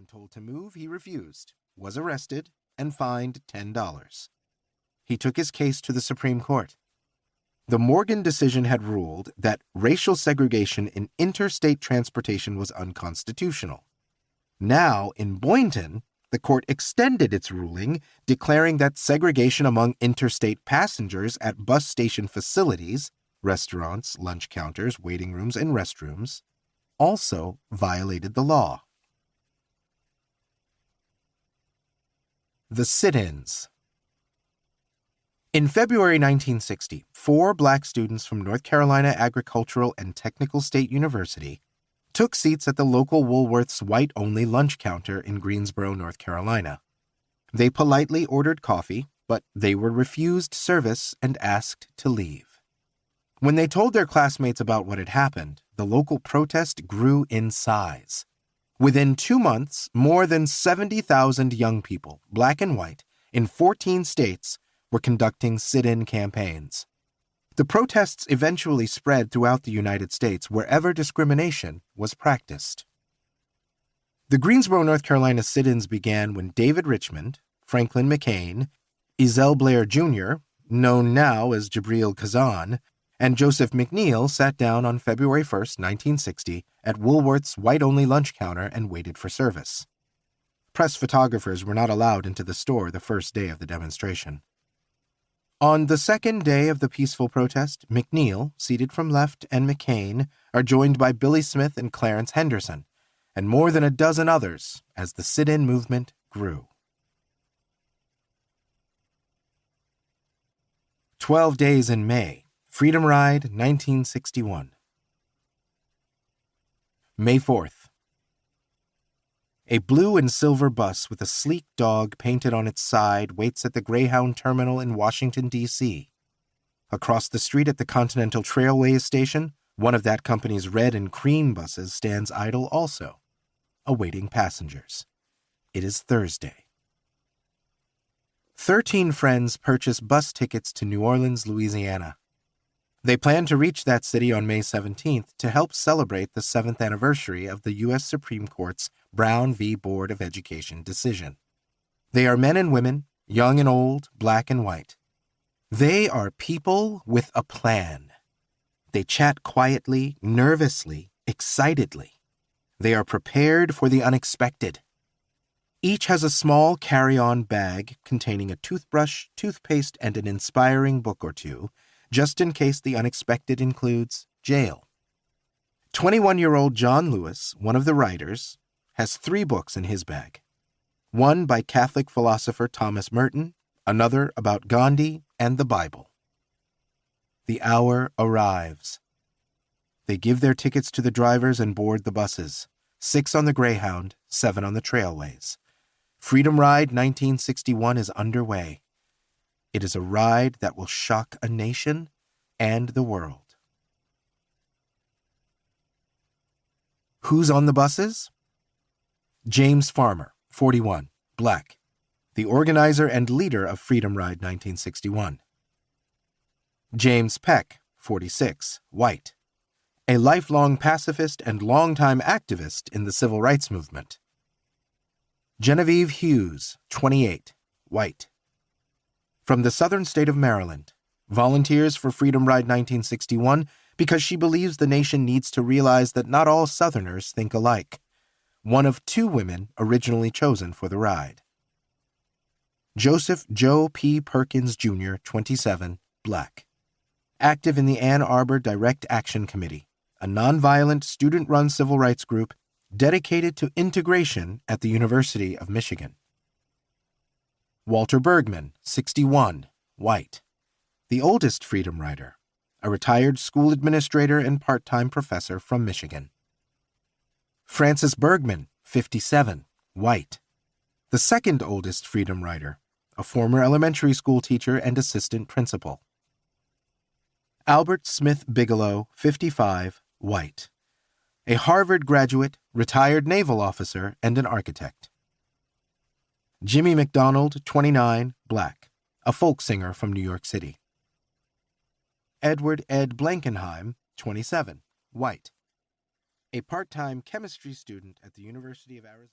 When told to move, he refused, was arrested, and fined $10. He took his case to the Supreme Court. The Morgan decision had ruled that racial segregation in interstate transportation was unconstitutional. Now, in Boynton, the court extended its ruling, declaring that segregation among interstate passengers at bus station facilities, restaurants, lunch counters, waiting rooms, and restrooms, also violated the law. The sit-ins. In February 1960, 4 black students from North Carolina Agricultural and Technical State University took seats at the local Woolworth's white-only lunch counter in Greensboro, North Carolina. They politely ordered coffee, but they were refused service and asked to leave. When they told their classmates about what had happened, the local protest grew in size. Within 2 months, more than 70,000 young people, black and white, in 14 states were conducting sit-in campaigns. The protests eventually spread throughout the United States wherever discrimination was practiced. The Greensboro, North Carolina sit-ins began when David Richmond, Franklin McCain, Ezell Blair Jr., known now as Jabril Kazan, and Joseph McNeil sat down on February 1, 1960, at Woolworth's white-only lunch counter and waited for service. Press photographers were not allowed into the store the first day of the demonstration. On the second day of the peaceful protest, McNeil, seated from left, and McCain are joined by Billy Smith and Clarence Henderson, and more than a dozen others as the sit-in movement grew. 12 Days in May, Freedom Ride, 1961. May 4th. A blue and silver bus with a sleek dog painted on its side waits at the Greyhound Terminal in Washington, D.C. Across the street at the Continental Trailways station, one of that company's red and cream buses stands idle also, awaiting passengers. It is Thursday. 13 friends purchase bus tickets to New Orleans, Louisiana. They plan to reach that city on May 17th to help celebrate the 7th anniversary of the U.S. Supreme Court's Brown v. Board of Education decision. They are men and women, young and old, black and white. They are people with a plan. They chat quietly, nervously, excitedly. They are prepared for the unexpected. Each has a small carry-on bag containing a toothbrush, toothpaste, and an inspiring book or two, just in case the unexpected includes jail. 21-year-old John Lewis, one of the writers, has 3 books in his bag. One by Catholic philosopher Thomas Merton, another about Gandhi and the Bible. The hour arrives. They give their tickets to the drivers and board the buses, 6 on the Greyhound, 7 on the Trailways. Freedom Ride 1961 is underway. It is a ride that will shock a nation and the world. Who's on the buses? James Farmer, 41, black, the organizer and leader of Freedom Ride 1961. James Peck, 46, white, a lifelong pacifist and longtime activist in the civil rights movement. Genevieve Hughes, 28, white, from the southern state of Maryland, volunteers for Freedom Ride 1961 because she believes the nation needs to realize that not all Southerners think alike. One of 2 women originally chosen for the ride. Joseph Joe P. Perkins, Jr., 27, black, active in the Ann Arbor Direct Action Committee, a nonviolent student-run civil rights group dedicated to integration at the University of Michigan. Walter Bergman, 61, white, the oldest Freedom Rider, a retired school administrator and part-time professor from Michigan. Francis Bergman, 57, white, the second oldest Freedom Rider, a former elementary school teacher and assistant principal. Albert Smith Bigelow, 55, white, a Harvard graduate, retired naval officer, and an architect. Jimmy McDonald, 29, black, a folk singer from New York City. Edward Ed Blankenheim, 27, white, a part-time chemistry student at the University of Arizona.